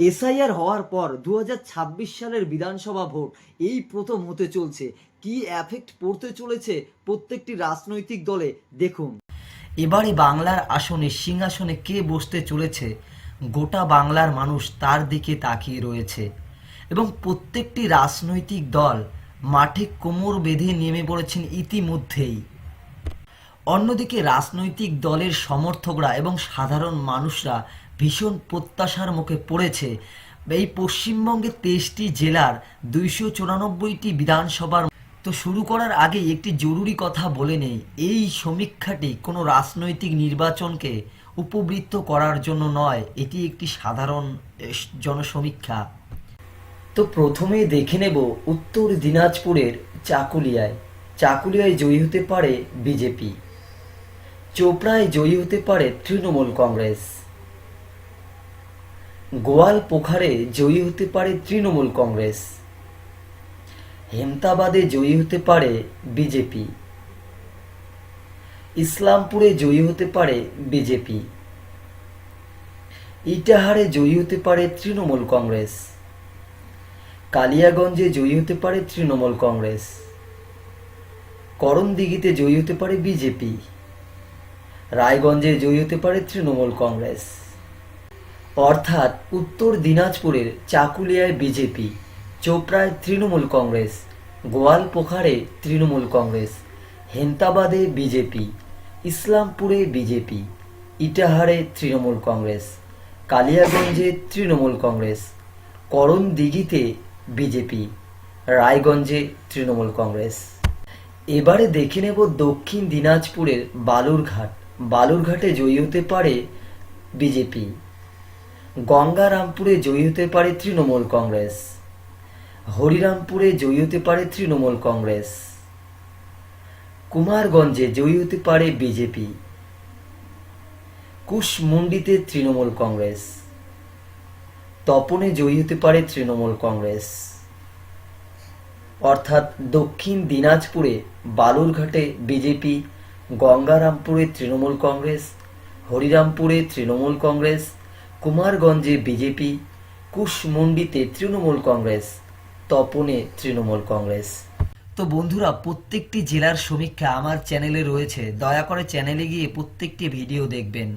SIR হওয়ার পর 2026 সালের বিধানসভা ভোট এই প্রথম হতে চলছে। কি এফেক্ট পড়তে চলেছে প্রত্যেকটি রাজনৈতিক দলে দেখুন। এবারে বাংলার আসনে সিংহাসনে কে বসতে চলেছে, গোটা বাংলার মানুষ তার দিকে তাকিয়ে রয়েছে এবং প্রত্যেকটি রাজনৈতিক দল মাঠে কোমর বেঁধে নেমে পড়েছেন ইতিমধ্যেই। অন্যদিকে রাজনৈতিক দলের সমর্থকরা এবং সাধারণ মানুষরা ভীষণ প্রত্যাশার মুখে পড়েছে। এই পশ্চিমবঙ্গের 23টি জেলার 294টি বিধানসভার। তো শুরু করার আগে একটি জরুরি কথা বলে নেই, এই সমীক্ষাটি কোনো রাজনৈতিক নির্বাচনকে উপবৃত্ত করার জন্য নয়, এটি একটি সাধারণ জনসমীক্ষা। তো প্রথমেই দেখে নেব উত্তর দিনাজপুরের চাকুলিয়ায় জয়ী হতে পারে বিজেপি, চোপড়ায় জয়ী হতে পারে তৃণমূল কংগ্রেস, গোয়ালপোখারে জয়ী হতে পারে তৃণমূল কংগ্রেস, হেমতাবাদে জয়ী হতে পারে বিজেপি, ইসলামপুরে জয়ী হতে পারে বিজেপি, ইটাহারে জয়ী হতে পারে তৃণমূল কংগ্রেস, কালিয়াগঞ্জে জয়ী হতে পারে তৃণমূল কংগ্রেস, করণদিঘিতে জয়ী হতে পারে বিজেপি, রায়গঞ্জে জয়ী হতে পারে তৃণমূল কংগ্রেস। অর্থাৎ উত্তর দিনাজপুরের চাকুলিয়ায় বিজেপি, চোপড়ায় তৃণমূল কংগ্রেস, গোয়ালপোখারে তৃণমূল কংগ্রেস, হেমতাবাদে বিজেপি, ইসলামপুরে বিজেপি, ইটাহারে তৃণমূল কংগ্রেস, কালিয়াগঞ্জে তৃণমূল কংগ্রেস, করণদিঘিতে বিজেপি, রায়গঞ্জে তৃণমূল কংগ্রেস। এবারে দেখে নেব দক্ষিণ দিনাজপুরের বালুরঘাটে জয়ী হতে পারে বিজেপি, গঙ্গারামপুরে জয়ী হতে পারে তৃণমূল কংগ্রেস, হরিরামপুরে জয়ী হতে পারে তৃণমূল কংগ্রেস, কুমারগঞ্জে জয়ী হতে পারে বিজেপি, কুশমুন্ডিতে তৃণমূল কংগ্রেস, তপনে জয়ী হতে পারে তৃণমূল কংগ্রেস। অর্থাৎ দক্ষিণ দিনাজপুরে বালুরঘাটে বিজেপি, গঙ্গারামপুরে তৃণমূল কংগ্রেস, হরিরামপুরে তৃণমূল কংগ্রেস, কুমারগঞ্জে বিজেপি, কুশমুন্ডিতে তৃণমূল কংগ্রেস, তপনে তৃণমূল কংগ্রেস। তো বন্ধুরা, প্রত্যেকটি জেলার সমীক্ষা আমার চ্যানেলে রয়েছে, দয়া করে চ্যানেলে গিয়ে প্রত্যেকটি ভিডিও দেখবেন।